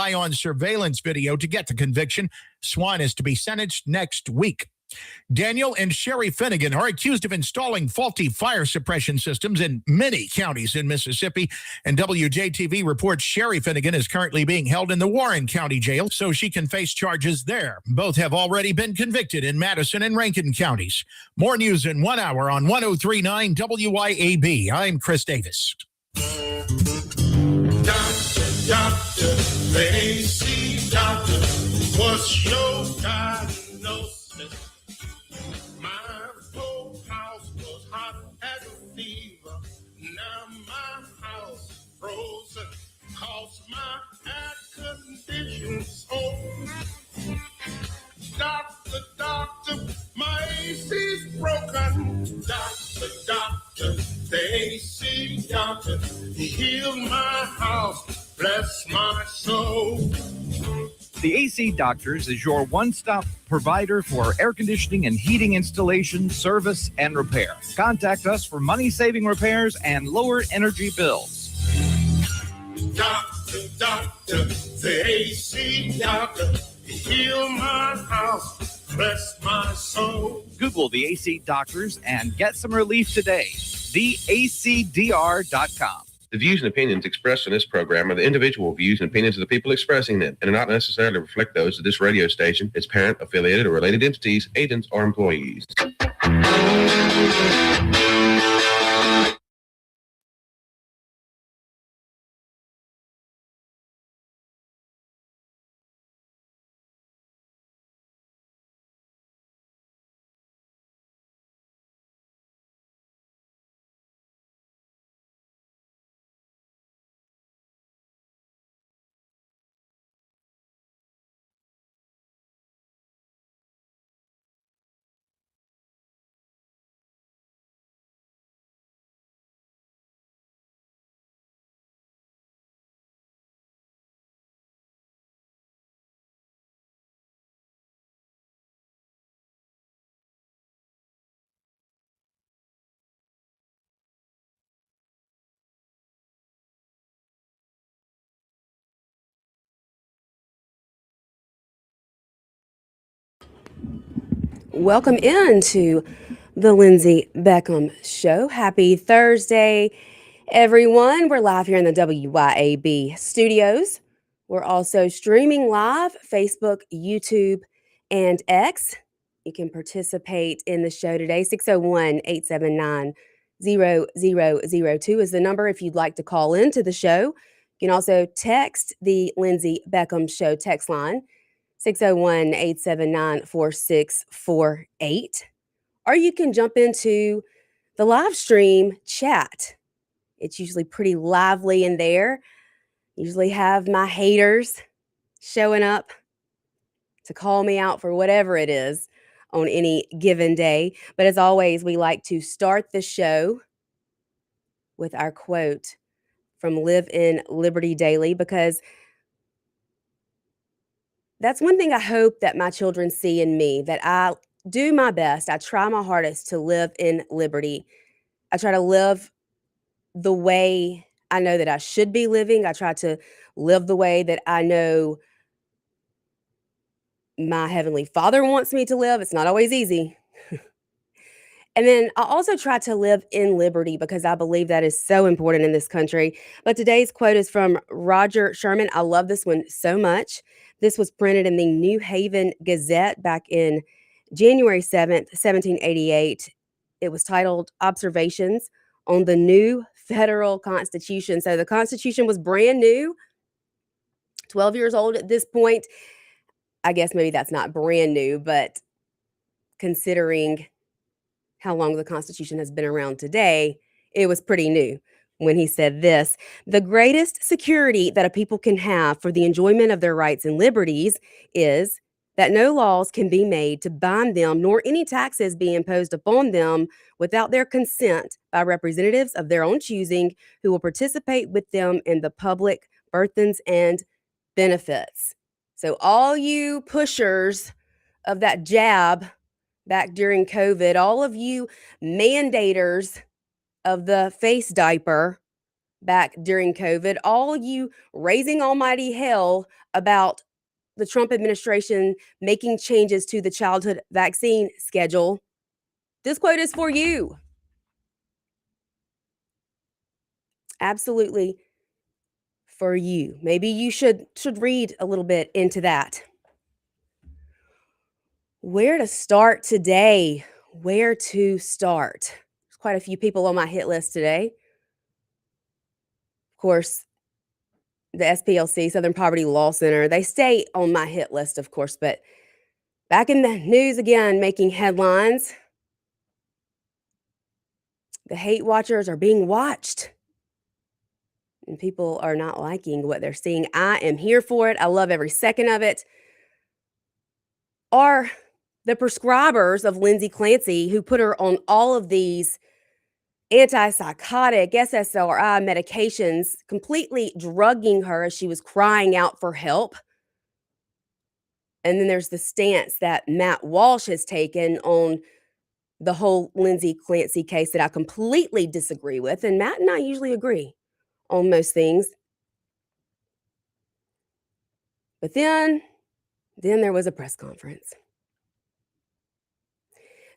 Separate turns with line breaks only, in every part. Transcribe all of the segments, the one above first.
rely on surveillance video to get the conviction. Swan is to be sentenced next week. Daniel and Sherry Finnegan are accused of installing faulty fire suppression systems in many counties in Mississippi. And WJTV reports Sherry Finnegan is currently being held in the Warren County Jail so she can face charges there. Both have already been convicted in Madison and Rankin counties. More news in 1 hour on 103.9 WYAB. I'm Chris Davis.
Doctor, the AC doctor, what's your diagnosis? My whole house was hot as a fever. Now my house frozen, cause my air conditioning's on. Doctor, my AC's broken. Doctor, the AC doctor, heal my house, bless my soul.
The AC Doctors is your one-stop provider for air conditioning and heating installation, service, and repair. Contact us for money-saving repairs and lower energy bills.
Doctor, the AC doctor, heal my house, bless my soul.
Google the AC Doctors and get some relief today. TheACDR.com.
The views and opinions expressed in this program are the individual views and opinions of the people expressing them and do not necessarily reflect those of this radio station, its parent, affiliated, or related entities, agents, or employees.
Welcome into the Lindsey Beckham Show. Happy Thursday, everyone. We're live here in the WYAB studios. We're also streaming live, Facebook, YouTube, and X. You can participate in the show today. 601-879-0002 is the number if you'd like to call into the show. You can also text the Lindsey Beckham Show text line, 601-879-4648. Or you can jump into the live stream chat. It's usually pretty lively in there. Usually have my haters showing up to call me out for whatever it is on any given day. But as always, we like to start the show with our quote from Live in Liberty Daily, because that's one thing I hope that my children see in me, that I do my best. I try my hardest to live in liberty. I try to live the way I know that I should be living. I try to live the way that I know my Heavenly Father wants me to live. It's not always easy. And then I also try to live in liberty because I believe that is so important in this country. But today's quote is from Roger Sherman. I love this one so much. This was printed in the New Haven Gazette back in January 7th, 1788. It was titled Observations on the New Federal Constitution. So the Constitution was brand new, 12 years old at this point. I guess maybe that's not brand new, but considering how long the Constitution has been around today, it was pretty new when he said this: the greatest security that a people can have for the enjoyment of their rights and liberties is that no laws can be made to bind them, nor any taxes be imposed upon them without their consent by representatives of their own choosing, who will participate with them in the public burthens and benefits. So all you pushers of that jab back during COVID, all of you mandators of the face diaper back during COVID, all you raising almighty hell about the Trump administration making changes to the childhood vaccine schedule, this quote is for you. Absolutely for you. Maybe you should read a little bit into that. Where to start today? Where to start? There's quite a few people on my hit list today. Of course, the SPLC, Southern Poverty Law Center, they stay on my hit list, of course, but back in the news again, making headlines. The hate watchers are being watched, and people are not liking what they're seeing. I am here for it. I love every second of it. Are the prescribers of Lindsey Clancy, who put her on all of these antipsychotic SSRI medications, completely drugging her as she was crying out for help. And then there's the stance that Matt Walsh has taken on the whole Lindsey Clancy case that I completely disagree with. And Matt and I usually agree on most things. But then there was a press conference.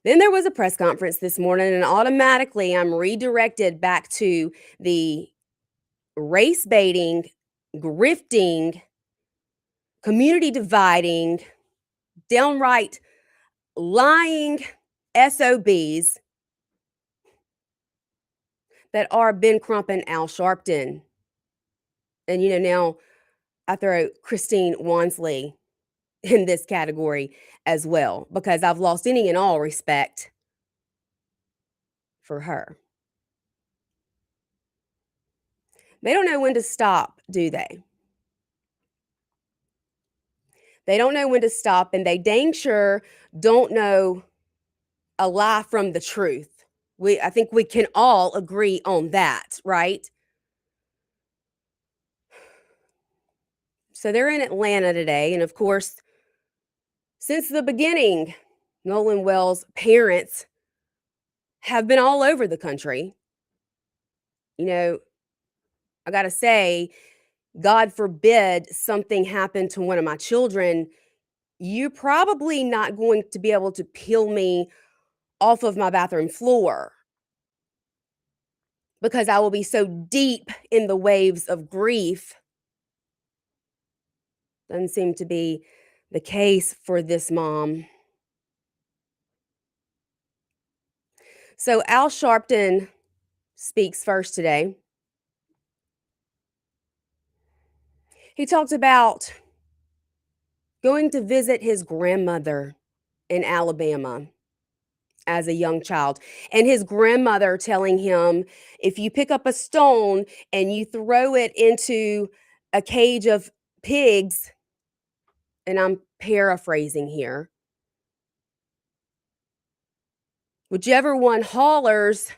Then there was a press conference this morning, and automatically I'm redirected back to the race baiting, grifting, community dividing, downright lying SOBs that are Ben Crump and Al Sharpton. And, now I throw Christine Wansley in this category as well, because I've lost any and all respect for her. They don't know when to stop, do they? They don't know when to stop, and they dang sure don't know a lie from the truth. I think we can all agree on that, right? So they're in Atlanta today, and of course, since the beginning, Nolan Wells' parents have been all over the country. I got to say, God forbid something happened to one of my children, you're probably not going to be able to peel me off of my bathroom floor, because I will be so deep in the waves of grief. Doesn't seem to be the case for this mom. So Al Sharpton speaks first today. He talked about going to visit his grandmother in Alabama as a young child, and his grandmother telling him, if you pick up a stone and you throw it into a cage of pigs, and I'm paraphrasing here, whichever one hollers,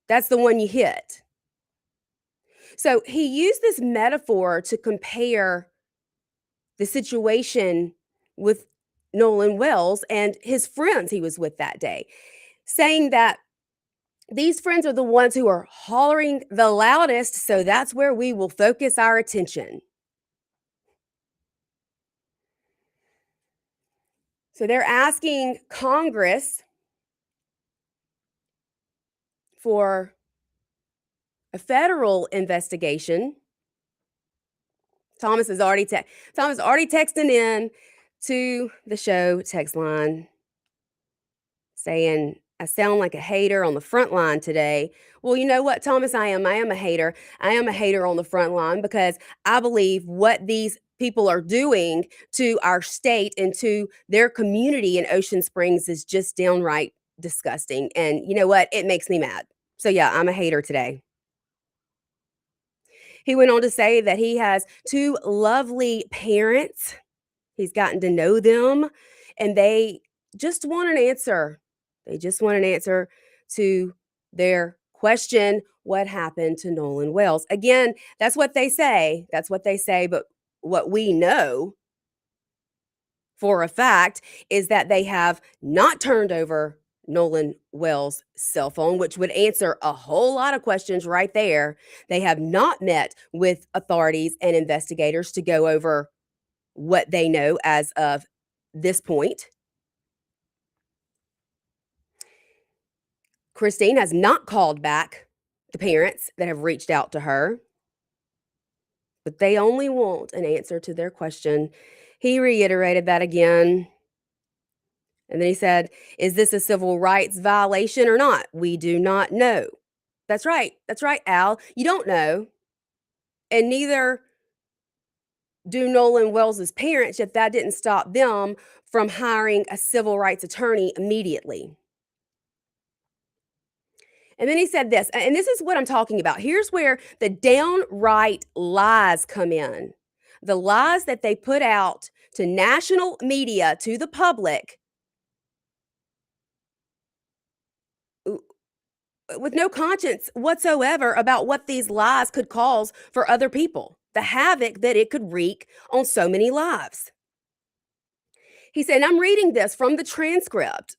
that's the one you hit. So he used this metaphor to compare the situation with Nolan Wells and his friends he was with that day, saying that these friends are the ones who are hollering the loudest, so that's where we will focus our attention. So they're asking Congress for a federal investigation. Thomas is already texting in to the show text line saying, I sound like a hater on the front line today. Well, you know what, Thomas, I am a hater. I am a hater on the front line because I believe what these people are doing to our state and to their community in Ocean Springs is just downright disgusting. And you know what? It makes me mad. So yeah, I'm a hater today. He went on to say that he has two lovely parents. He's gotten to know them, and they just want an answer. They just want an answer to their question, what happened to Nolan Wells? Again, that's what they say. That's what they say. But what we know for a fact is that they have not turned over Nolan Wells' cell phone, which would answer a whole lot of questions right there. They have not met with authorities and investigators to go over what they know as of this point. Christine has not called back the parents that have reached out to her, but they only want an answer to their question. He reiterated that again. And then he said, "Is this a civil rights violation or not? We do not know." That's right. That's right, Al. You don't know. And neither do Nolan Wells' parents, yet that didn't stop them from hiring a civil rights attorney immediately. And then he said this, and this is what I'm talking about. Here's where the downright lies come in. The lies that they put out to national media, to the public, with no conscience whatsoever about what these lies could cause for other people, the havoc that it could wreak on so many lives. He said, and I'm reading this from the transcript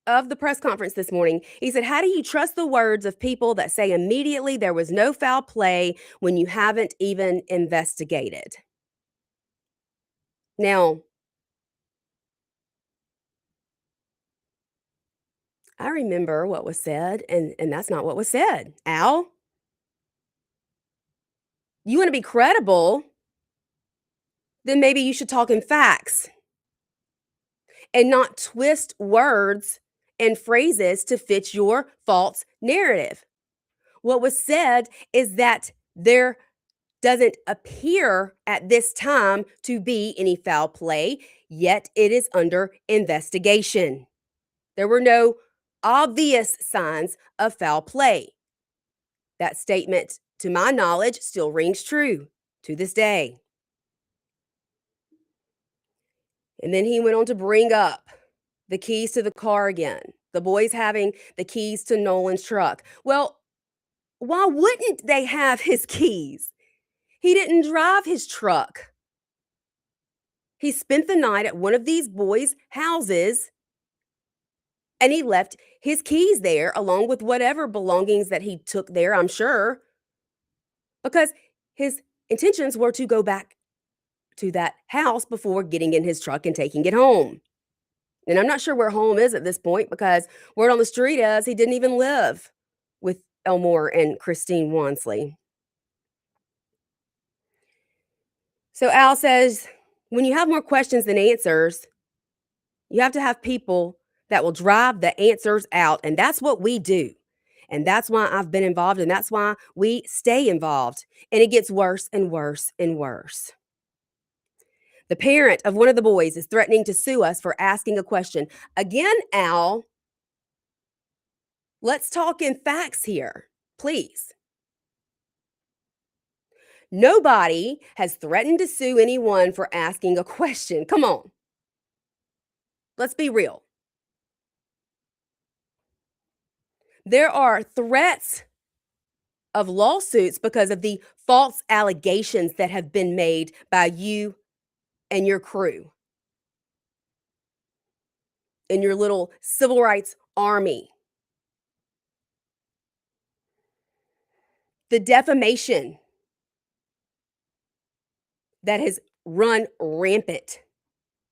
of the press conference this morning. He said, "How do you trust the words of people that say immediately there was no foul play when you haven't even investigated?" Now, I remember what was said, and that's not what was said. Al, you want to be credible, then maybe you should talk in facts and not twist words and phrases to fit your false narrative. What was said is that there doesn't appear at this time to be any foul play, yet it is under investigation. There were no obvious signs of foul play. That statement, to my knowledge, still rings true to this day. And then he went on to bring up the keys to the car again, the boys having the keys to Nolan's truck. Well, why wouldn't they have his keys? He didn't drive his truck. He spent the night at one of these boys' houses, and he left his keys there along with whatever belongings that he took there, I'm sure, because his intentions were to go back to that house before getting in his truck and taking it home. And I'm not sure where home is at this point, because word on the street is he didn't even live with Elmore and Christine Wansley. So Al says, when you have more questions than answers, you have to have people that will drive the answers out. And that's what we do. And that's why I've been involved. And that's why we stay involved. And it gets worse and worse and worse. The parent of one of the boys is threatening to sue us for asking a question. Again, Al, let's talk in facts here, please. Nobody has threatened to sue anyone for asking a question. Come on. Let's be real. There are threats of lawsuits because of the false allegations that have been made by you and your crew in your little civil rights army. The defamation that has run rampant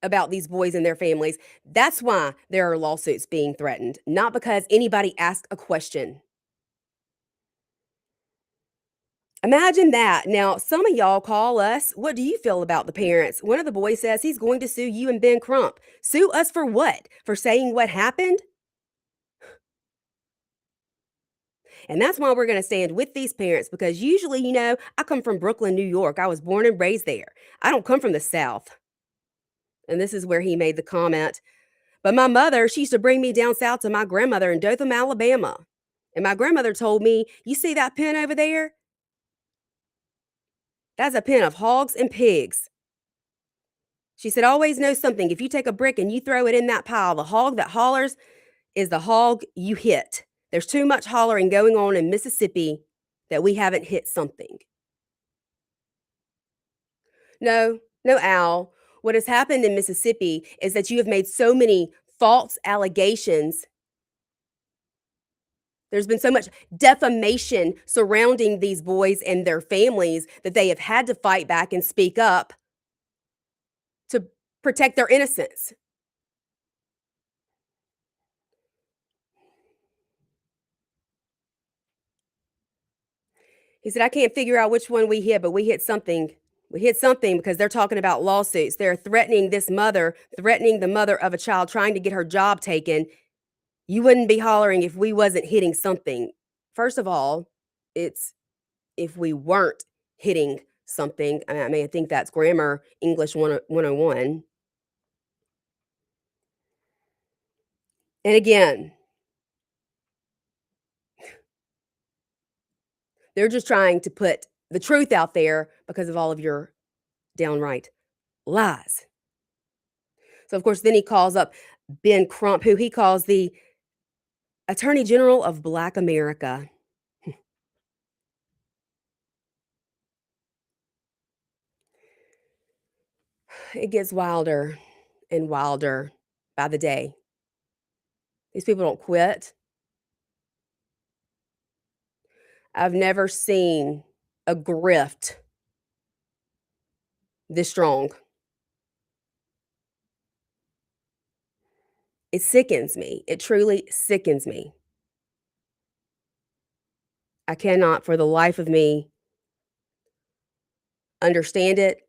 about these boys and their families. That's why there are lawsuits being threatened, not because anybody asked a question. Imagine that. Now, some of y'all call us. What do you feel about the parents? One of the boys says he's going to sue you and Ben Crump. Sue us for what? For saying what happened? And that's why we're going to stand with these parents, because usually, I come from Brooklyn, New York. I was born and raised there. I don't come from the South. And this is where he made the comment. But my mother, she used to bring me down south to my grandmother in Dothan, Alabama. And my grandmother told me, you see that pen over there? That's a pen of hogs and pigs. She said, always know something. If you take a brick and you throw it in that pile, the hog that hollers is the hog you hit. There's too much hollering going on in Mississippi that we haven't hit something. No, Al. What has happened in Mississippi is that you have made so many false allegations There's been so much defamation surrounding these boys and their families that they have had to fight back and speak up to protect their innocence. He said, I can't figure out which one we hit, but we hit something. We hit something because they're talking about lawsuits. They're threatening the mother of a child, trying to get her job taken. You wouldn't be hollering if we wasn't hitting something. First of all, it's if we weren't hitting something. I think that's grammar, English 101. And again, they're just trying to put the truth out there because of all of your downright lies. So, of course, then he calls up Ben Crump, who he calls the Attorney General of Black America. It gets wilder and wilder by the day. These people don't quit. I've never seen a grift this strong. It sickens me. It truly sickens me. I cannot for the life of me understand it.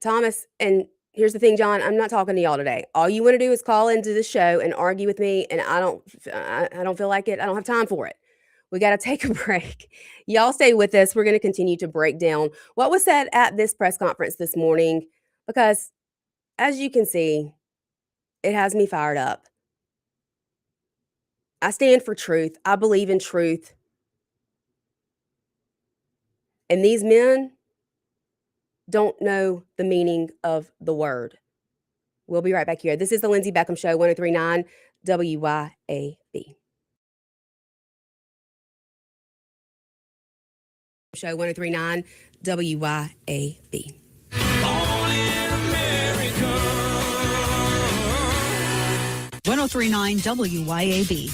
Thomas, and here's the thing, John, I'm not talking to y'all today. All you want to do is call into the show and argue with me, and I don't feel like it. I don't have time for it. We got to take a break. Y'all stay with us. We're going to continue to break down what was said at this press conference this morning, because as you can see, it has me fired up. I stand for truth. I believe in truth. And these men don't know the meaning of the word. We'll be right back here. This is the Lindsey Beckham Show, 103.9 WYAB. Show 103.9 WYAB.
Born in America.
103.9 WYAB.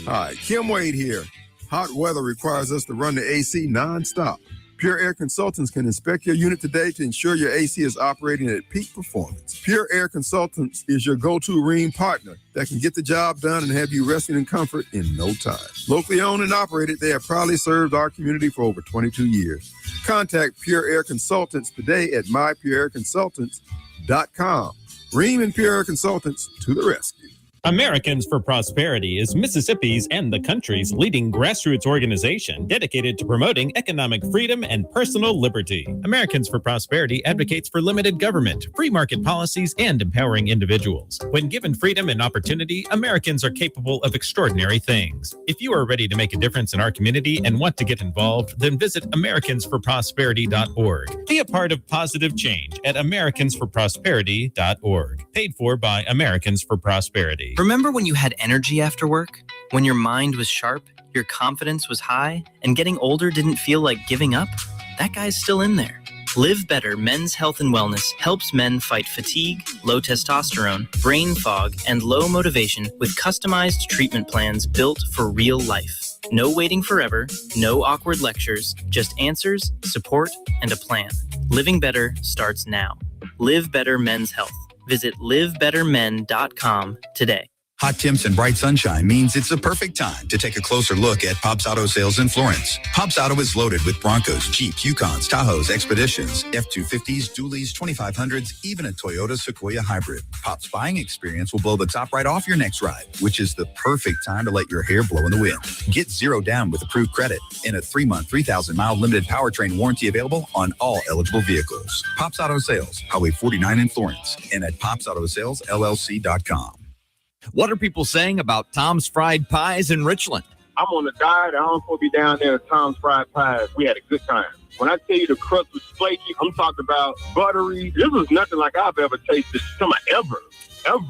Hi, Kim Wade here. Hot weather requires us to run the AC nonstop. Pure Air Consultants can inspect your unit today to ensure your AC is operating at peak performance. Pure Air Consultants is your go-to Rheem partner that can get the job done and have you resting in comfort in no time. Locally owned and operated, they have proudly served our community for over 22 years. Contact Pure Air Consultants today at mypureairconsultants.com. Rheem and Pure Air Consultants to the rescue.
Americans for Prosperity is Mississippi's and the country's leading grassroots organization dedicated to promoting economic freedom and personal liberty. Americans for Prosperity advocates for limited government, free market policies, and empowering individuals. When given freedom and opportunity, Americans are capable of extraordinary things. If you are ready to make a difference in our community and want to get involved, then visit americansforprosperity.org. Be a part of positive change at americansforprosperity.org. Paid for by Americans for Prosperity.
Remember when you had energy after work? When your mind was sharp, your confidence was high, and getting older didn't feel like giving up? That guy's still in there. Live Better Men's Health and Wellness helps men fight fatigue, low testosterone, brain fog, and low motivation with customized treatment plans built for real life. No waiting forever, no awkward lectures, just answers, support, and a plan. Living better starts now. Live Better Men's Health. Visit livebettermen.com today.
Hot temps and bright sunshine means it's the perfect time to take a closer look at Pops Auto Sales in Florence. Pops Auto is loaded with Broncos, Jeeps, Yukons, Tahoes, Expeditions, F-250s, Dualies, 2500s, even a Toyota Sequoia Hybrid. Pop's buying experience will blow the top right off your next ride, which is the perfect time to let your hair blow in the wind. Get zero down with approved credit and a 3-month, 3,000-mile limited powertrain warranty available on all eligible vehicles. Pops Auto Sales, Highway 49 in Florence, and at popsautosalesllc.com.
What are people saying about Tom's Fried Pies in Richland?
I'm on a diet. I don't want to be down there at Tom's Fried Pies. We had a good time. When I tell you the crust was flaky, I'm talking about buttery. This was nothing like I've ever tasted. Ever. I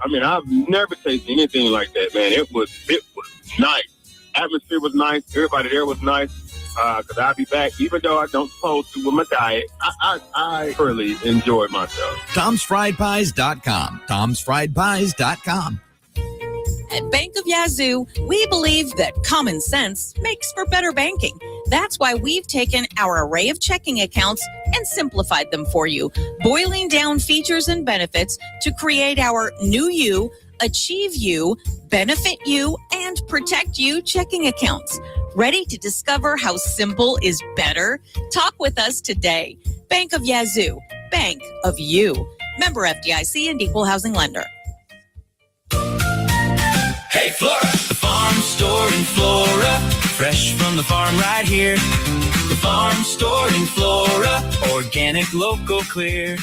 mean, I've never tasted anything like that, man. It was nice. Atmosphere was nice. Everybody there was nice. Because I'll be back, even though I don't supposed to with my diet. I thoroughly enjoyed myself.
Tom'sFriedPies.com. Tom'sFriedPies.com.
At Bank of Yazoo, we believe that common sense makes for better banking. That's why we've taken our array of checking accounts and simplified them for you, boiling down features and benefits to create our New You, Achieve You, Benefit You, and Protect You checking accounts. Ready to discover how simple is better? Talk with us today. Bank of Yazoo, Bank of You. Member FDIC and Equal Housing Lender.
Hey, Flora, the farm store in Flora, fresh from the farm right here. The farm store in Flora, organic, local, clear.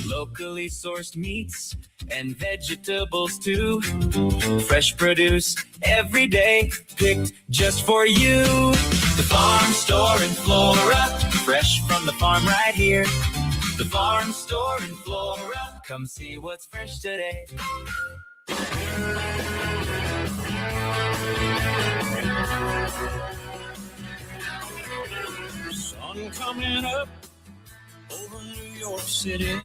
Locally sourced meats and vegetables too. Fresh produce every day, picked just for you. The farm store in Flora, fresh from the farm right here. The farm store in Flora, come see what's fresh today. Sun coming up over New York City.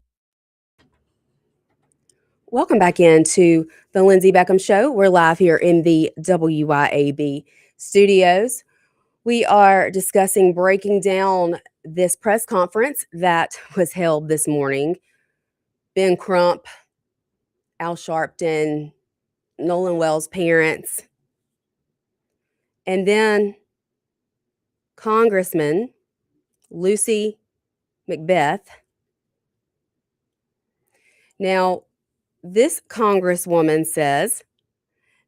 Welcome back into the Lindsey Beckham Show. We're live here in the WYAB studios. We are discussing breaking down this press conference that was held this morning. Ben Crump, Al Sharpton, Nolan Wells' parents, and then Congressman Lucy Macbeth. Now, this congresswoman says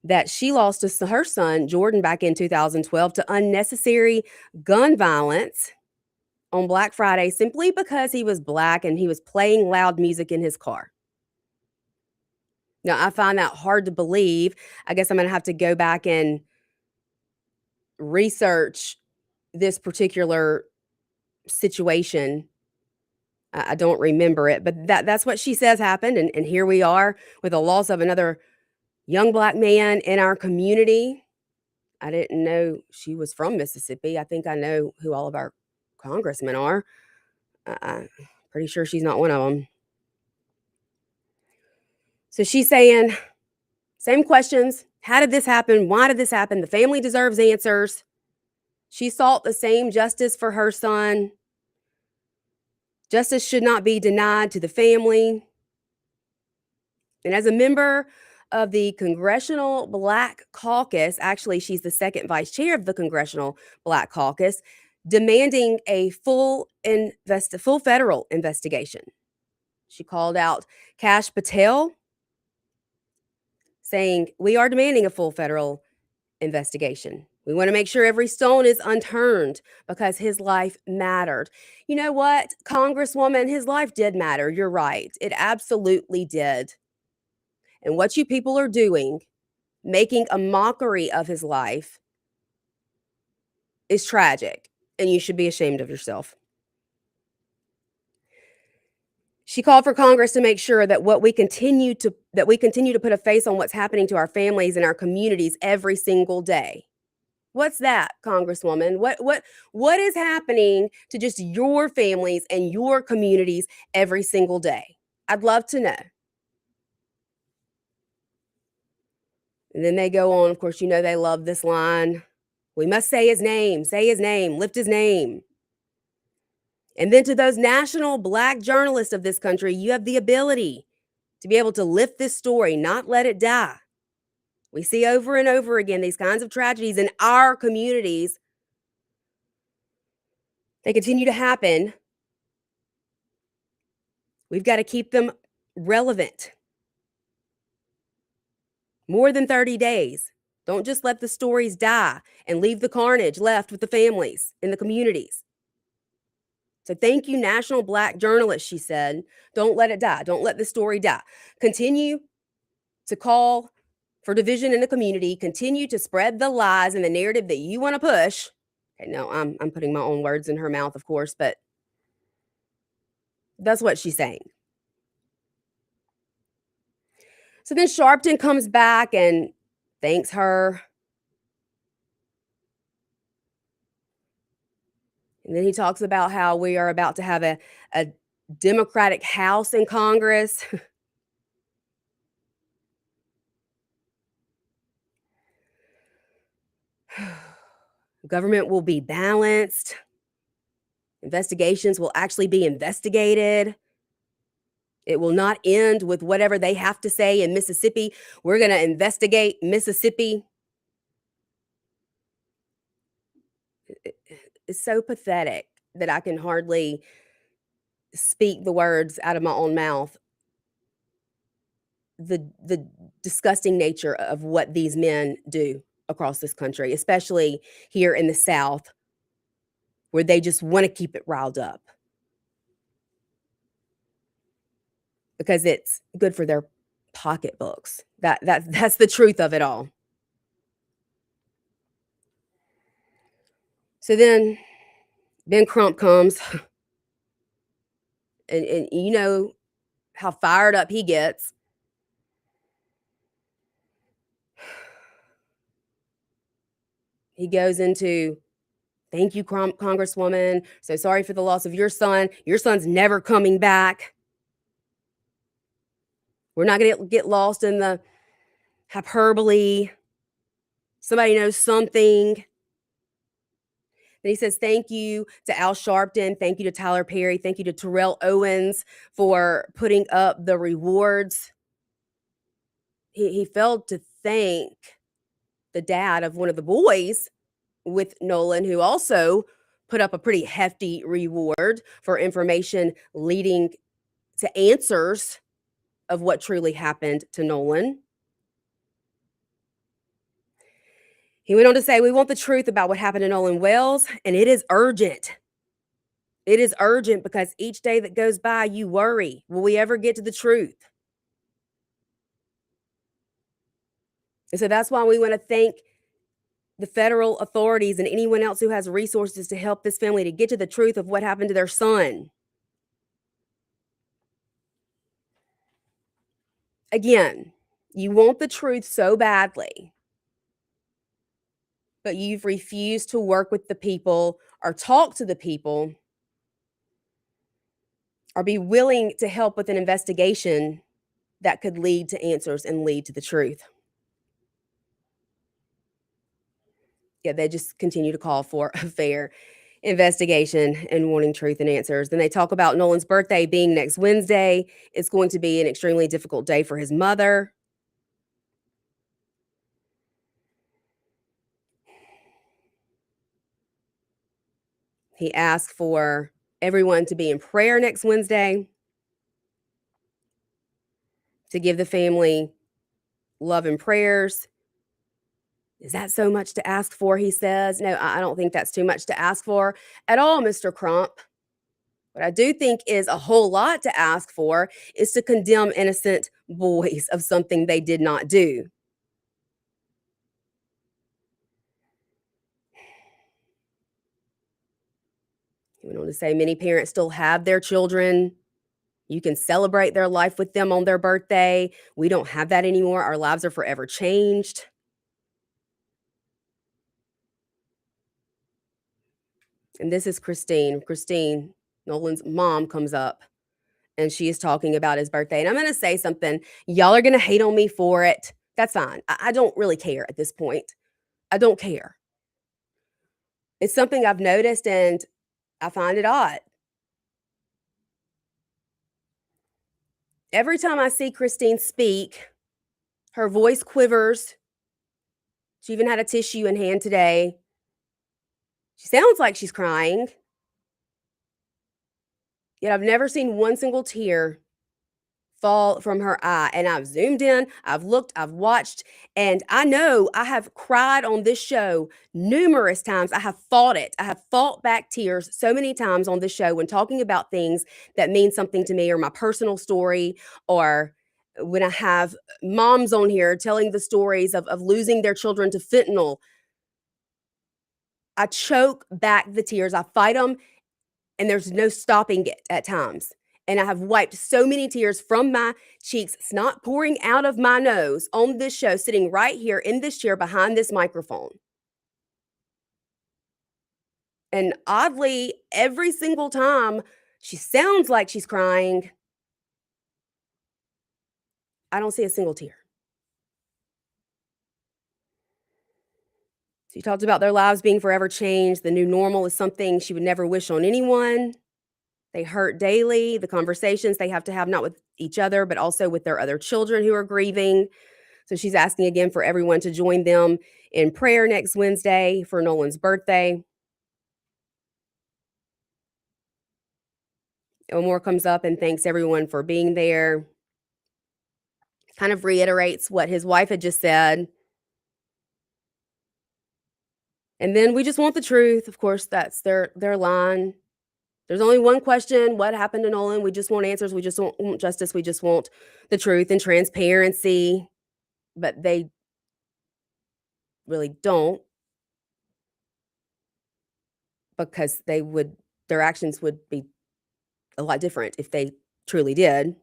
that she lost her son, Jordan, back in 2012 to unnecessary gun violence on Black Friday simply because he was Black and he was playing loud music in his car. Now, I find that hard to believe. I guess I'm going to have to go back and research this particular situation. I don't remember it, but that's what she says happened. And here we are with the loss of another young Black man in our community. I didn't know she was from Mississippi. I think I know who all of our congressmen are. I'm pretty sure she's not one of them. So she's saying, same questions. How did this happen? Why did this happen? The family deserves answers. She sought the same justice for her son. Justice should not be denied to the family. And as a member of the Congressional Black Caucus, actually, she's the second vice chair of the Congressional Black Caucus, demanding a full federal investigation. She called out Kash Patel, saying, "We are demanding a full federal investigation. We want to make sure every stone is unturned because his life mattered." You know what, Congresswoman, his life did matter. You're right. It absolutely did. And what you people are doing, making a mockery of his life, is tragic, and you should be ashamed of yourself. She called for Congress to make sure that we continue to put a face on what's happening to our families and our communities every single day. What's that, Congresswoman? What is happening to just your families and your communities every single day? I'd love to know. And then they go on, of course, you know they love this line. We must say his name, lift his name. And then to those national Black journalists of this country, you have the ability to be able to lift this story, not let it die. We see over and over again these kinds of tragedies in our communities. They continue to happen. We've got to keep them relevant. More than 30 days. Don't just let the stories die and leave the carnage left with the families in the communities. So thank you, national Black journalists, she said. Don't let it die. Don't let the story die. Continue to call for division in the community. Continue to spread the lies and the narrative that you want to push. Okay, no, I'm putting my own words in her mouth, of course, but that's what she's saying. So then Sharpton comes back and thanks her. And then he talks about how we are about to have a Democratic House in Congress. Government will be balanced. Investigations will actually be investigated. It will not end with whatever they have to say in Mississippi. We're going to investigate Mississippi. It's so pathetic that I can hardly speak the words out of my own mouth. The disgusting nature of what these men do across this country, especially here in the South, where they just want to keep it riled up because it's good for their pocketbooks. That's the truth of it all. So then Ben Crump comes, and you know how fired up he gets. He goes into, thank you, Congresswoman. So sorry for the loss of your son. Your son's never coming back. We're not going to get lost in the hyperbole. Somebody knows something. Then he says, thank you to Al Sharpton. Thank you to Tyler Perry. Thank you to Terrell Owens for putting up the rewards. He failed to thank the dad of one of the boys with Nolan, who also put up a pretty hefty reward for information leading to answers of what truly happened to Nolan. He went on to say, we want the truth about what happened to Nolan Wells, and it is urgent. It is urgent because each day that goes by, you worry, will we ever get to the truth? And so that's why we want to thank the federal authorities and anyone else who has resources to help this family to get to the truth of what happened to their son. Again, you want the truth so badly, but you've refused to work with the people or talk to the people or be willing to help with an investigation that could lead to answers and lead to the truth. Yeah, they just continue to call for a fair investigation and wanting truth and answers. Then they talk about Nolan's birthday being next Wednesday. It's going to be an extremely difficult day for his mother. He asked for everyone to be in prayer next Wednesday, to give the family love and prayers. Is that so much to ask for, he says? No, I don't think that's too much to ask for at all, Mr. Crump. What I do think is a whole lot to ask for is to condemn innocent boys of something they did not do. He went on to say many parents still have their children. You can celebrate their life with them on their birthday. We don't have that anymore. Our lives are forever changed. And this is Christine. Christine, Nolan's mom, comes up and she is talking about his birthday. And I'm going to say something. Y'all are going to hate on me for it. That's fine. I don't really care at this point. I don't care. It's something I've noticed and I find it odd. Every time I see Christine speak, her voice quivers. She even had a tissue in hand today. She sounds like she's crying. Yet I've never seen one single tear fall from her eye. And I've zoomed in, I've looked, I've watched, and I know I have cried on this show numerous times. I have fought it. I have fought back tears so many times on this show when talking about things that mean something to me or my personal story, or when I have moms on here telling the stories of losing their children to fentanyl. I choke back the tears. I fight them, and there's no stopping it at times. And I have wiped so many tears from my cheeks, snot pouring out of my nose on this show, sitting right here in this chair behind this microphone. And oddly, every single time she sounds like she's crying, I don't see a single tear. She talked about their lives being forever changed. The new normal is something she would never wish on anyone. They hurt daily. The conversations they have to have, not with each other, but also with their other children who are grieving. So she's asking again for everyone to join them in prayer next Wednesday for Nolan's birthday. Elmore comes up and thanks everyone for being there. Kind of reiterates what his wife had just said. And then we just want the truth. Of course, that's their line. There's only one question. What happened to Nolan? We just want answers. We just want justice. We just want the truth and transparency. But they really don't, because their actions would be a lot different if they truly did.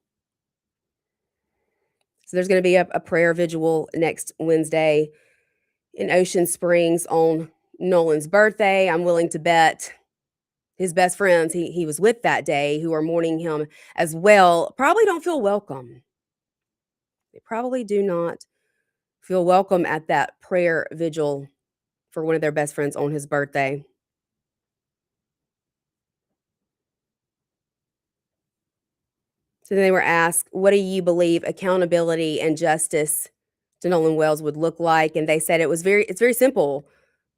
So there's going to be a prayer vigil next Wednesday in Ocean Springs on Nolan's birthday. I'm willing to bet his best friends he was with that day, who are mourning him as well, probably don't feel welcome. They probably do not feel welcome at that prayer vigil for one of their best friends on his birthday. So then they were asked, what do you believe accountability and justice to Nolan Wells would look like? And they said it's very simple.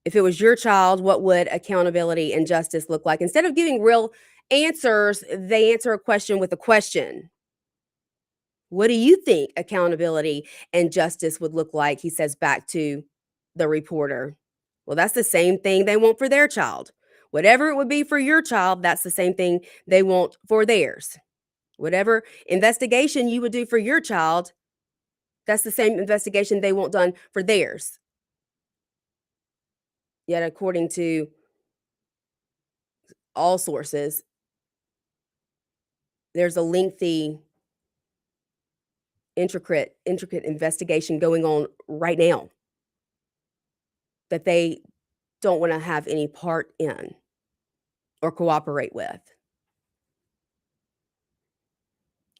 If it was your child, what would accountability and justice look like? Instead of giving real answers, they answer a question with a question. What do you think accountability and justice would look like? He says back to the reporter. Well, that's the same thing they want for their child. Whatever it would be for your child, that's the same thing they want for theirs. Whatever investigation you would do for your child, that's the same investigation they want done for theirs. Yet, according to all sources, there's a lengthy, intricate investigation going on right now that they don't want to have any part in or cooperate with.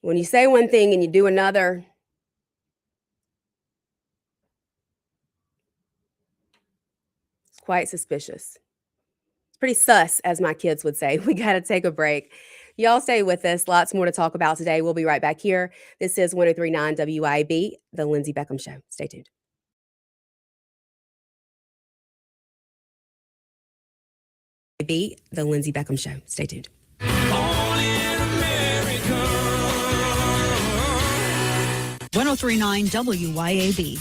When you say one thing and you do another, it's quite suspicious. It's pretty sus, as my kids would say. We got to take a break. Y'all stay with us. Lots more to talk about today. We'll be right back here. This is 103.9 WIB, The Lindsey Beckham Show. Stay tuned. The Lindsey Beckham Show. Stay tuned.
103.9 WYAB.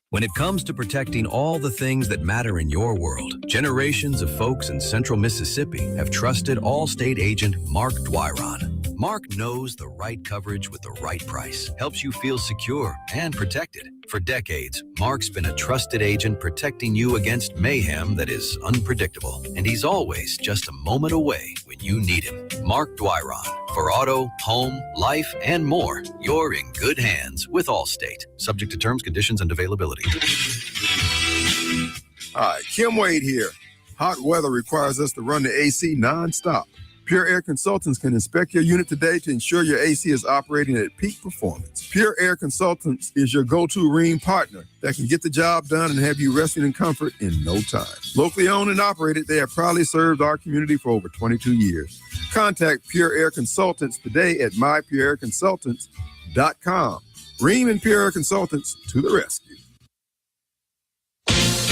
When it comes to protecting all the things that matter in your world, generations of folks in central Mississippi have trusted Allstate agent Mark Dwyron. Mark knows the right coverage with the right price, helps you feel secure and protected. For decades, Mark's been a trusted agent protecting you against mayhem that is unpredictable. And he's always just a moment away when you need him. Mark Dwyron. For auto, home, life, and more, you're in good hands with Allstate. Subject to terms, conditions, and availability.
Hi, Kim Wade here. Hot weather requires us to run the AC nonstop. Pure Air Consultants can inspect your unit today to ensure your AC is operating at peak performance. Pure Air Consultants is your go-to Rheem partner that can get the job done and have you resting in comfort in no time. Locally owned and operated, they have proudly served our community for over 22 years. Contact Pure Air Consultants today at mypureairconsultants.com. Rheem and Pure Air Consultants to the rescue.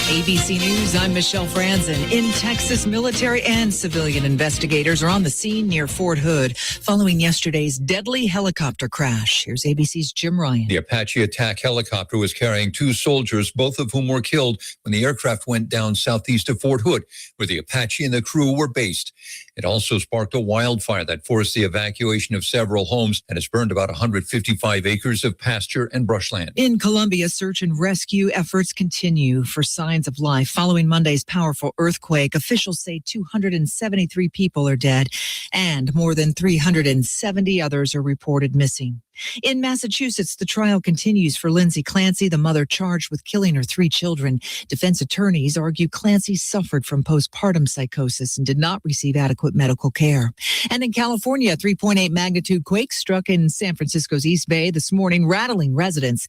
ABC News, I'm Michelle Franzen. In Texas, military and civilian investigators are on the scene near Fort Hood following yesterday's deadly helicopter crash. Here's ABC's Jim Ryan.
The Apache attack helicopter was carrying 2 soldiers, both of whom were killed when the aircraft went down southeast of Fort Hood, where the Apache and the crew were based. It also sparked a wildfire that forced the evacuation of several homes and has burned about 155 acres of pasture and brushland.
In Colombia, search and rescue efforts continue for signs of life following Monday's powerful earthquake. Officials say 273 people are dead and more than 370 others are reported missing. In Massachusetts, the trial continues for Lindsey Clancy, the mother charged with killing her 3 children. Defense attorneys argue Clancy suffered from postpartum psychosis and did not receive adequate medical care. And in California, a 3.8 magnitude quake struck in San Francisco's East Bay this morning, rattling residents.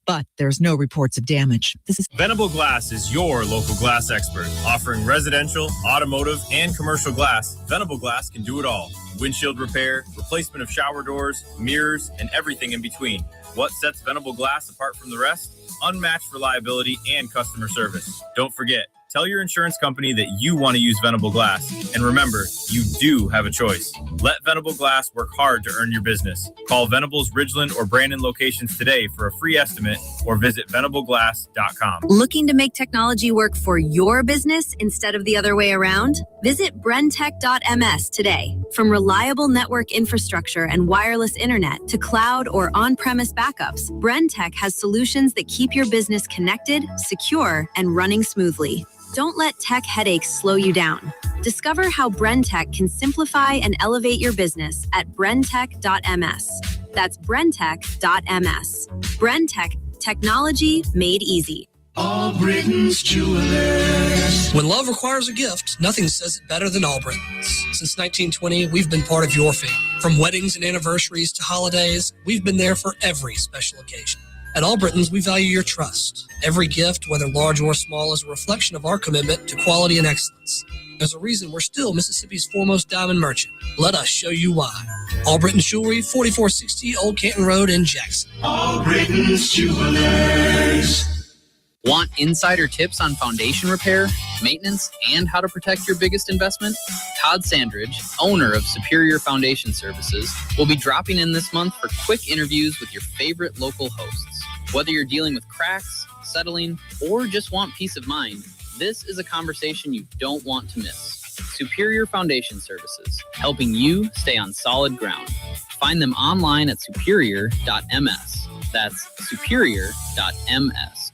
But there's no reports of damage. This is
Venable Glass is your local glass expert, offering residential, automotive, and commercial glass. Venable Glass can do it all. Windshield repair, replacement of shower doors, mirrors, and everything in between. What sets Venable Glass apart from the rest? Unmatched reliability and customer service. Don't forget, tell your insurance company that you want to use Venable Glass. And remember, you do have a choice. Let Venable Glass work hard to earn your business. Call Venable's Ridgeland or Brandon locations today for a free estimate or visit venableglass.com.
Looking to make technology work for your business instead of the other way around? Visit brentech.ms today. From reliable network infrastructure and wireless internet to cloud or on-premise backups, Brentech has solutions that keep your business connected, secure, and running smoothly. Don't let tech headaches slow you down. Discover how Brentech can simplify and elevate your business at brentech.ms. That's brentech.ms. Brentech, technology made easy.
All Britain's Jewelers. When love requires a gift, nothing says it better than All Britons. Since 1920, we've been part of your family. From weddings and anniversaries to holidays, we've been there for every special occasion. At All Britons, we value your trust. Every gift, whether large or small, is a reflection of our commitment to quality and excellence. There's a reason we're still Mississippi's foremost diamond merchant. Let us show you why. All Britons Jewelry, 4460 Old Canton Road in Jackson.
All Britain's Jewelers. Want insider tips on foundation repair, maintenance, and how to protect your biggest investment? Todd Sandridge, owner of Superior Foundation Services, will be dropping in this month for quick interviews with your favorite local hosts. Whether you're dealing with cracks, settling, or just want peace of mind, this is a conversation you don't want to miss. Superior Foundation Services, helping you stay on solid ground. Find them online at superior.ms. That's superior.ms.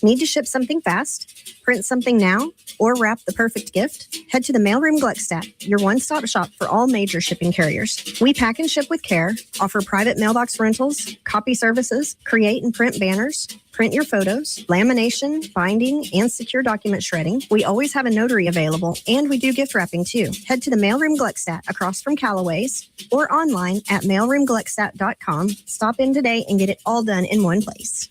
Need to ship something fast, print something now, or wrap the perfect gift? Head to the Mailroom Gluckstadt, your one-stop shop for all major shipping carriers. We pack and ship with care, offer private mailbox rentals, copy services, create and print banners, print your photos, lamination, binding, and secure document shredding. We always have a notary available, and we do gift wrapping too. Head to the Mailroom Gluckstadt across from Callaway's or online at mailroomgluckstadt.com. Stop in today and get it all done in one place.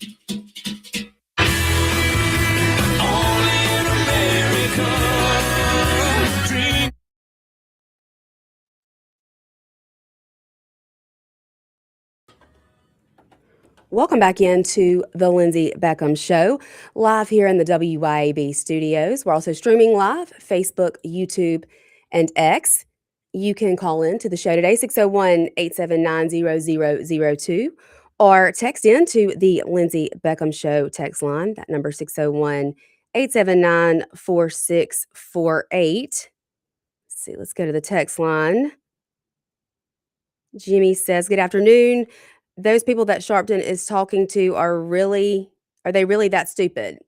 Welcome back into the Lindsey Beckham Show, live here in the WYAB studios. We're also streaming live, Facebook, YouTube, and X. You can call in to the show today, 601-879-0002, or text in to the Lindsey Beckham Show text line. That number, 601-879-4648. Let's see, let's go to the text line. Jimmy says, good afternoon. Those people that Sharpton is talking to are they really that stupid?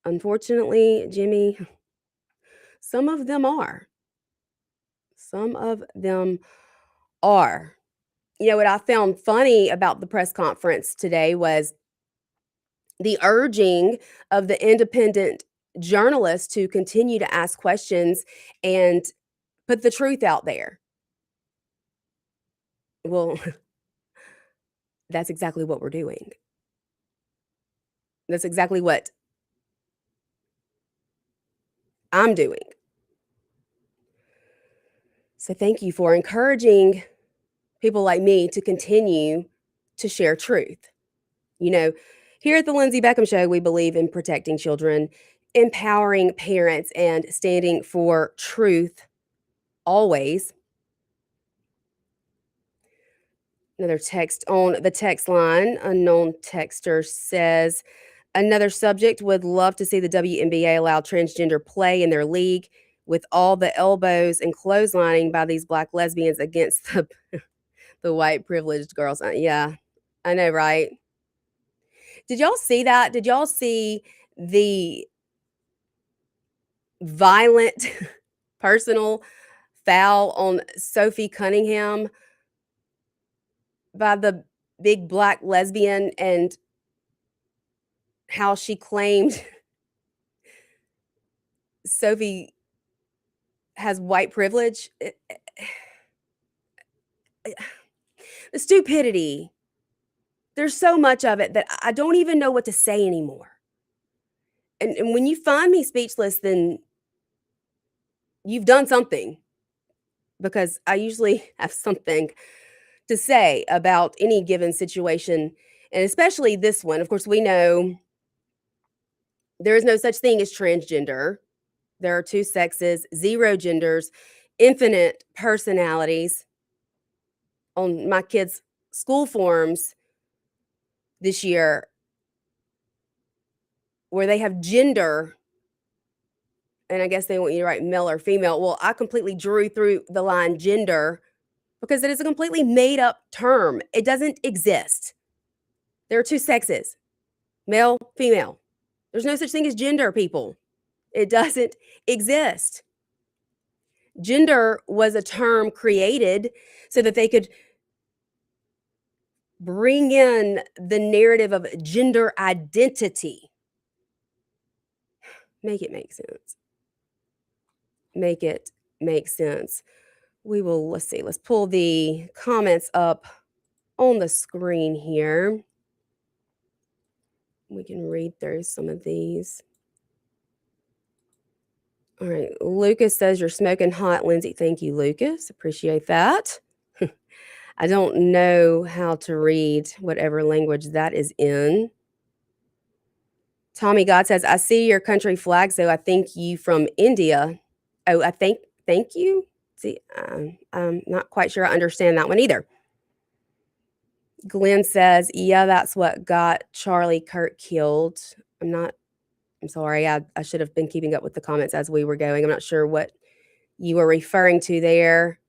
Unfortunately, Jimmy, some of them are. Some of them are. You know, what I found funny about the press conference today was the urging of the independent journalists to continue to ask questions and put the truth out there. Well, that's exactly what we're doing. That's exactly what I'm doing. So thank you for encouraging people like me to continue to share truth. You know, here at the Lindsey Beckham Show, we believe in protecting children, empowering parents, and standing for truth always. Another text on the text line. Unknown texter says, another subject, would love to see the WNBA allow transgender play in their league with all the elbows and clotheslining by these black lesbians against the white privileged girls. Yeah, I know, right? Did y'all see that? Did y'all see the violent personal foul on Sophie Cunningham by the big black lesbian and how she claimed Sophie has white privilege. The stupidity. There's so much of it that I don't even know what to say anymore. And when you find me speechless, then you've done something, because I usually have something to say about any given situation, and especially this one. Of course, we know there is no such thing as transgender. There are two sexes, zero genders, infinite personalities. On my kids' school forms this year, where they have gender, and I guess they want you to write male or female. Well, I completely drew through the line gender because it is a completely made up term. It doesn't exist. There are two sexes, male, female. There's no such thing as gender, people. It doesn't exist. Gender was a term created so that they could bring in the narrative of gender identity. Make it make sense. Make it make sense. Let's see, let's pull the comments up on the screen here. We can read through some of these. All right, Lucas says you're smoking hot, Lindsay. Thank you, Lucas. Appreciate that. I don't know how to read whatever language that is in. Tommy God says, I see your country flag, so I think you from India. Oh, thank you. See, I'm not quite sure I understand that one either. Glenn says, yeah, that's what got Charlie Kirk killed. I'm sorry. I should have been keeping up with the comments as we were going. I'm not sure what you were referring to there.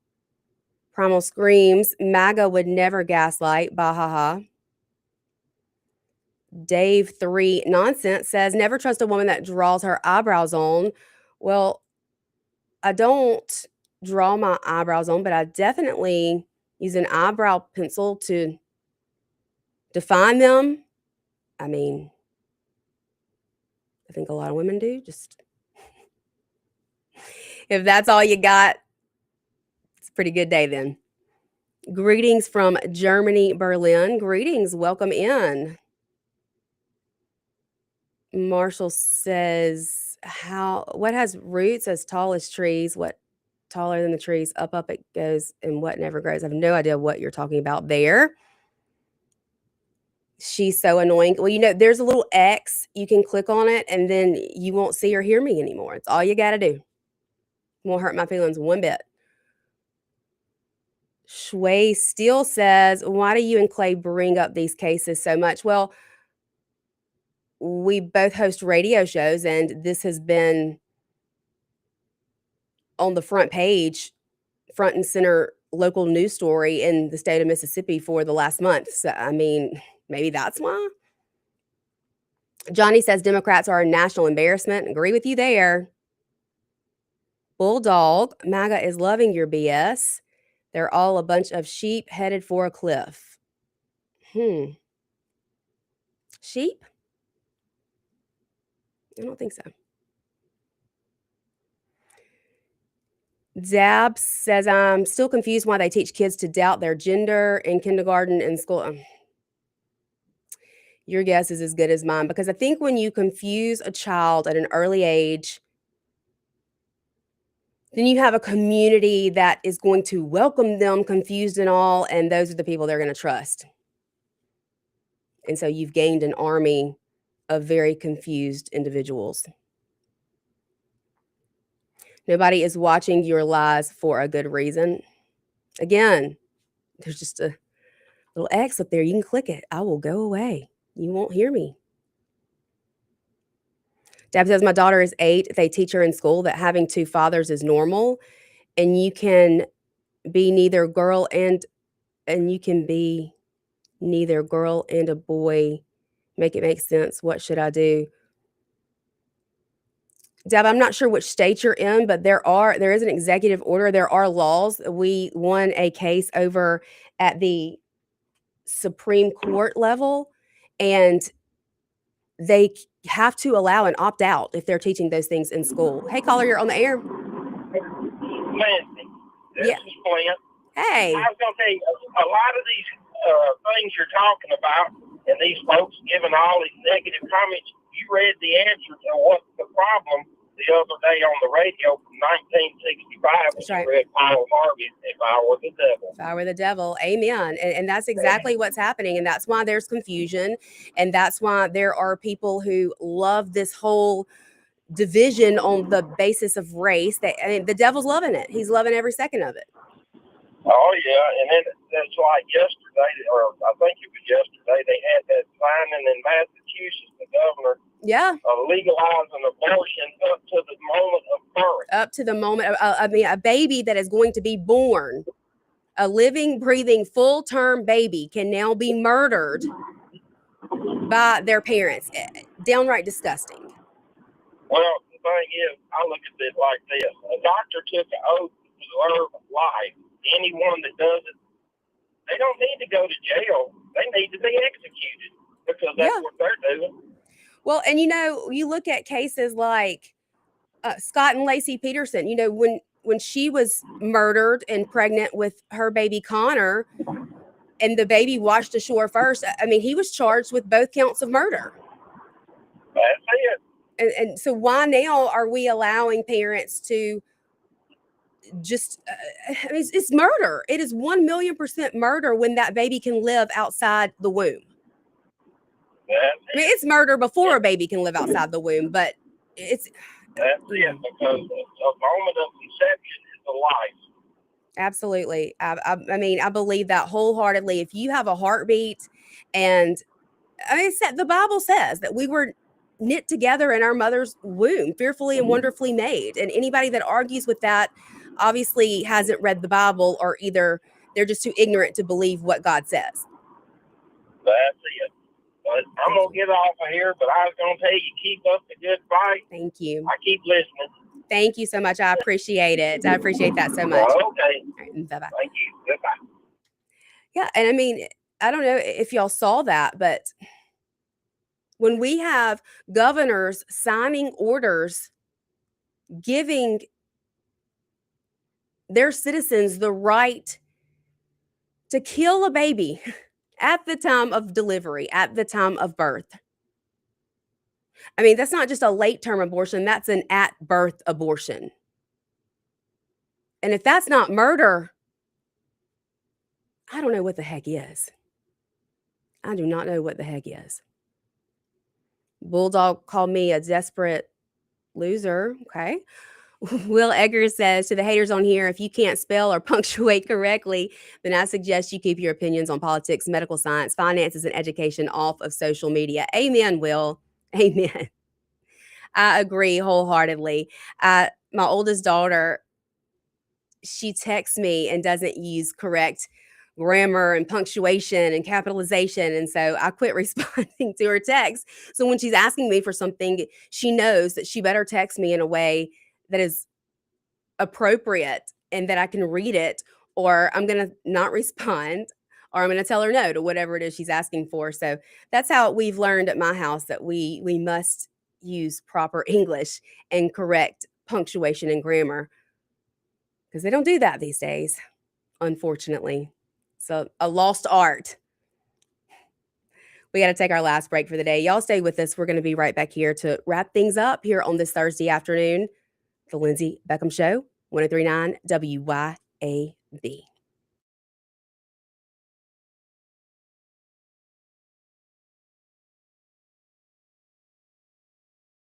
Primal Screams, MAGA would never gaslight. Bahaha. Dave 3 Nonsense says, never trust a woman that draws her eyebrows on. Well, I don't draw my eyebrows on, but I definitely use an eyebrow pencil to define them. I mean, I think a lot of women do. Just if that's all you got, it's a pretty good day then. Greetings from Germany, Berlin. Greetings. Welcome in. Marshall says, what has roots as tall as trees? What taller than the trees? Up it goes, and what never grows? I have no idea what you're talking about there. She's so annoying. Well, there's a little X. You can click on it, and then you won't see or hear me anymore. It's all you got to do. Won't hurt my feelings one bit. Shui Steele says, why do you and Clay bring up these cases so much? Well, we both host radio shows, and this has been on the front page, front and center local news story in the state of Mississippi for the last month. So, I mean, maybe that's why. Johnny says Democrats are a national embarrassment. Agree with you there. Bulldog, MAGA is loving your BS. They're all a bunch of sheep headed for a cliff. Sheep? I don't think so. Zab says, I'm still confused why they teach kids to doubt their gender in kindergarten and school. Your guess is as good as mine, because I think when you confuse a child at an early age, then you have a community that is going to welcome them confused and all, and those are the people they're going to trust. And so you've gained an army of very confused individuals. Nobody is watching your lies for a good reason. Again, there's just a little X up there. You can click it. I will go away. You won't hear me. Deb says, my daughter is 8. They teach her in school that having 2 fathers is normal, and you can be neither girl and you can be neither girl and a boy. Make it make sense. What should I do? Deb, I'm not sure which state you're in, but there is an executive order. There are laws. We won a case over at the Supreme Court level, and they have to allow and opt out if they're teaching those things in school. Hey, caller, you're on the air.
Lindsey, this
Yeah.
is Flint.
Hey.
I was going to tell you, a lot of these things you're talking about, and these folks giving all these negative comments, you read the answer to what's the problem the other day on the radio from 1965.
That's right.
You read Paul Harvey, If I Were the Devil.
If I were the devil, amen. And that's exactly what's happening. And that's why there's confusion. And that's why there are people who love this whole division on the basis of race. I mean, the devil's loving it. He's loving every second of it.
Oh, yeah. And then it's like yesterday, or I think it was yesterday, they had that signing in Massachusetts, the governor, legalizing abortion up to the moment of birth.
Up to the moment. I mean, a baby that is going to be born, a living, breathing, full-term baby can now be murdered by their parents. Downright disgusting.
Well, the thing is, I look at it like this. A doctor took an oath to preserve life. Anyone that does it, they don't need to go to jail. They need to be executed because that's what they're doing.
Well, and you look at cases like Scott and Lacey Peterson. When she was murdered and pregnant with her baby Connor, and the baby washed ashore first. I mean, he was charged with both counts of murder.
That's it.
And so why now are we allowing parents to just, I mean, it's murder. It is 1,000,000% murder when that baby can live outside the womb. I mean, it's murder before a baby can live outside the womb, but it's.
That's it, because a moment of conception is a life.
Absolutely. I mean, I believe that wholeheartedly. If you have a heartbeat, and I mean, the Bible says that we were knit together in our mother's womb, fearfully and wonderfully made. And anybody that argues with that obviously hasn't read the Bible, or either they're just too ignorant to believe what God says.
That's it. But I'm going to get off of here, but I was going to tell you, keep up the good fight.
Thank you.
I keep listening.
Thank you so much. I appreciate it. I appreciate that so much.
Okay.
All right, bye-bye.
Thank you. Goodbye.
Yeah, and I mean, I don't know if y'all saw that, but when we have governors signing orders giving their citizens the right to kill a baby at the time of delivery, at the time of birth. I mean, that's not just a late-term abortion. That's an at-birth abortion. And if that's not murder, I don't know what the heck is. I do not know what the heck is. Bulldog called me a desperate loser. Okay. Will Eggers says, to the haters on here, if you can't spell or punctuate correctly, then I suggest you keep your opinions on politics, medical science, finances, and education off of social media. Amen, Will. Amen. I agree wholeheartedly. My oldest daughter, she texts me and doesn't use correct grammar and punctuation and capitalization. And so I quit responding to her text. So when she's asking me for something, she knows that she better text me in a way that is appropriate and that I can read it, or I'm going to not respond, or I'm going to tell her no to whatever it is she's asking for. So that's how we've learned at my house, that we must use proper English and correct punctuation and grammar, because they don't do that these days, unfortunately. So a lost art. We got to take our last break for the day. Y'all stay with us. We're going to be right back here to wrap things up here on this Thursday afternoon. The Lindsey Beckham Show, 103.9 WYAB.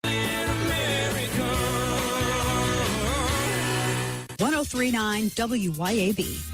America. 103.9 WYAB.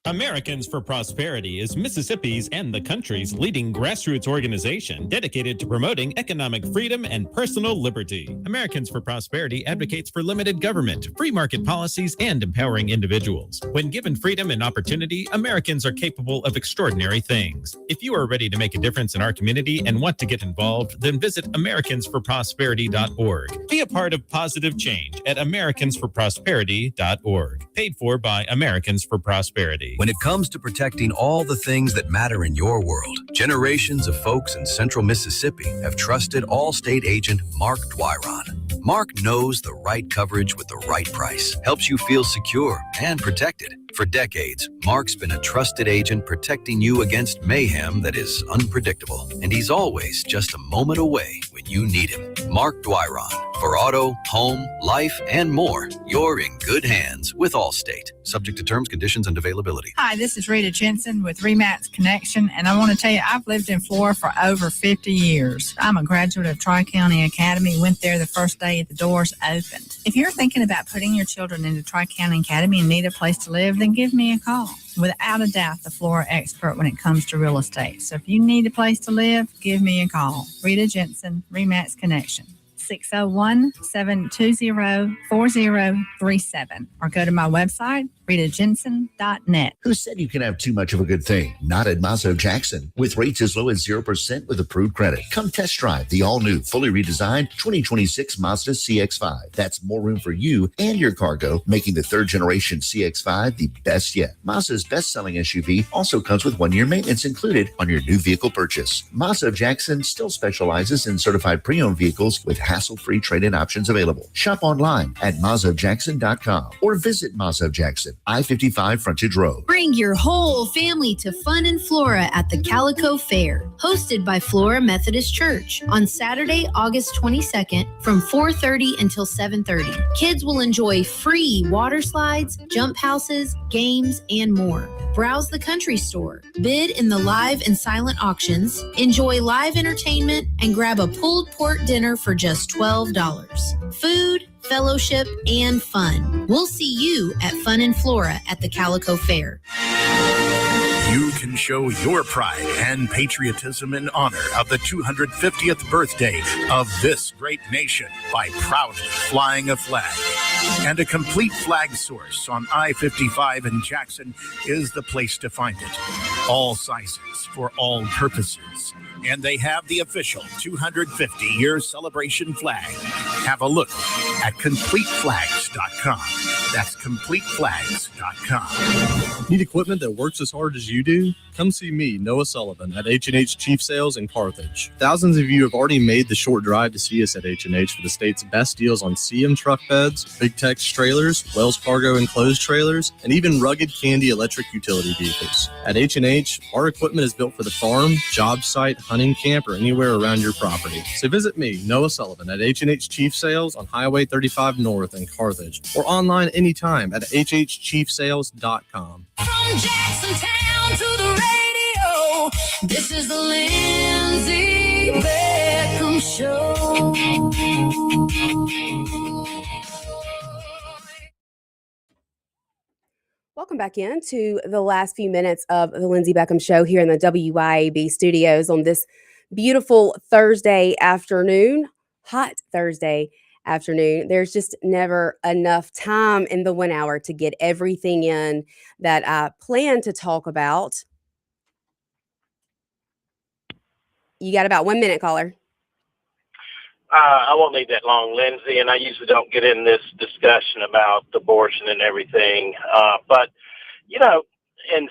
Americans for Prosperity is Mississippi's and the country's leading grassroots organization dedicated to promoting economic freedom and personal liberty. Americans for Prosperity advocates for limited government, free market policies, and empowering individuals. When given freedom and opportunity, Americans are capable of extraordinary things. If you are ready to make a difference in our community and want to get involved, then visit americansforprosperity.org. Be a part of positive change at americansforprosperity.org. Paid for by Americans for Prosperity.
When it comes to protecting all the things that matter in your world, generations of folks in central Mississippi have trusted Allstate agent Mark Dwyron. Mark knows the right coverage with the right price, helps you feel secure and protected. For decades, Mark's been a trusted agent protecting you against mayhem that is unpredictable. And he's always just a moment away when you need him. Mark Dwyron. For auto, home, life, and more, you're in good hands with Allstate. Subject to terms, conditions, and availability.
Hi, this is Rita Jensen with Remax Connection, and I want to tell you, I've lived in Flora for over 50 years. I'm a graduate of Tri-County Academy, went there the first day the doors opened. If you're thinking about putting your children into Tri-County Academy and need a place to live, then give me a call. Without a doubt, the Flora expert when it comes to real estate. So if you need a place to live, give me a call. Rita Jensen, Remax Connection. 601-720-4037 or go to my website, ritajensen.net.
Who said you can have too much of a good thing? Not at Mazzo Jackson. With rates as low as 0% with approved credit. Come test drive the all-new, fully redesigned 2026 Mazda CX-5. That's more room for you and your cargo, making the third-generation CX-5 the best yet. Mazda's best-selling SUV also comes with 1-year maintenance included on your new vehicle purchase. Mazda Jackson still specializes in certified pre-owned vehicles with hassle-free trade-in options available. Shop online at MazdaJackson.com or visit Mazda Jackson, I-55 Frontage Road.
Bring your whole family to Fun in Flora at the Calico Fair, hosted by Flora Methodist Church on Saturday, August 22nd from 4:30 until 7:30. Kids will enjoy free water slides, jump houses, games, and more. Browse the country store, bid in the live and silent auctions, enjoy live entertainment, and grab a pulled pork dinner for just $12. Food, fellowship, and fun. We'll see you at Fun in Flora at the Calico Fair.
You can show your pride and patriotism in honor of the 250th birthday of this great nation by proudly flying a flag. And a complete flag source on I-55 in Jackson is the place to find it. All sizes for all purposes. And they have the official 250-year celebration flag. Have a look at CompleteFlags.com. That's CompleteFlags.com.
Need equipment that works as hard as you do? Come see me, Noah Sullivan, at H&H Chief Sales in Carthage. Thousands of you have already made the short drive to see us at H&H for the state's best deals on CM truck beds, Big Tex trailers, Wells Fargo enclosed trailers, and even rugged Candy electric utility vehicles. At H&H, our equipment is built for the farm, job site, hunting camp, or anywhere around your property. So visit me, Noah Sullivan, at H&H Chief Sales on Highway 35 North in Carthage, or online anytime at hhchiefsales.com.
From Jacksontown to the radio, this is the Lindsey Beckham Show.
Welcome back into the last few minutes of the Lindsey Beckham Show here in the WYAB studios on this beautiful Thursday afternoon, hot Thursday afternoon. There's just never enough time in the 1 hour to get everything in that I plan to talk about. You got about 1 minute, caller.
I won't need that long, Lindsey, and I usually don't get in this discussion about abortion and everything. But, you know, in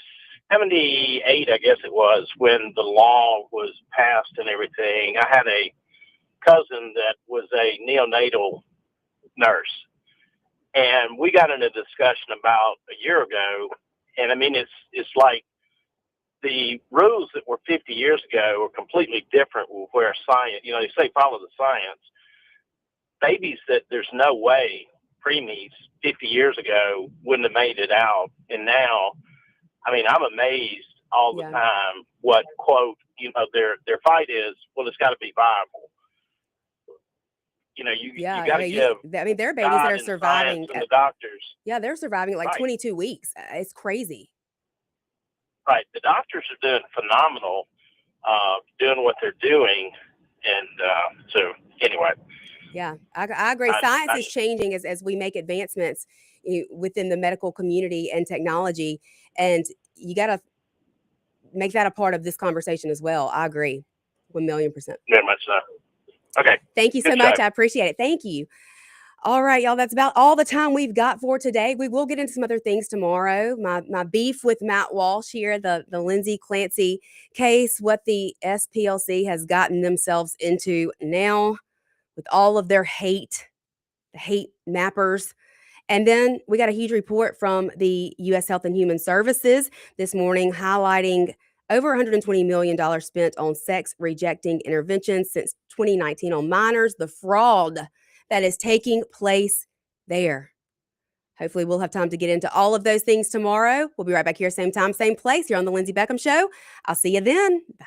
78, I guess it was, when the law was passed and everything, I had a cousin that was a neonatal nurse. And we got into a discussion about a year ago. And I mean, it's like the rules that were 50 years ago are completely different with where science, you know, they say follow the science. Babies that there's no way preemies 50 years ago wouldn't have made it out. And now, I mean, I'm amazed all the time what, quote, you know, their fight is, well, it's got to be viable. You know, you got to give.
I mean, there are babies that are surviving.
The doctors.
Yeah, they're surviving at like 22 weeks. It's crazy.
Right. The doctors are doing phenomenal, doing what they're doing. And so, anyway.
Yeah, I agree. Science is changing as we make advancements within the medical community and technology. And you got to make that a part of this conversation as well. I agree. 1,000,000%.
Very much so. Okay.
Thank you so much. I appreciate it. Thank you. All right, y'all. That's about all the time we've got for today. We will get into some other things tomorrow. My beef with Matt Walsh here, the Lindsey Clancy case, what the SPLC has gotten themselves into now with all of their hate, the hate mappers. And then we got a huge report from the U.S. Health and Human Services this morning highlighting over $120 million spent on sex rejecting interventions since 2019 on minors, the fraud that is taking place there. Hopefully we'll have time to get into all of those things tomorrow. We'll be right back here, same time, same place, here on The Lindsey Beckham Show. I'll see you then. Bye.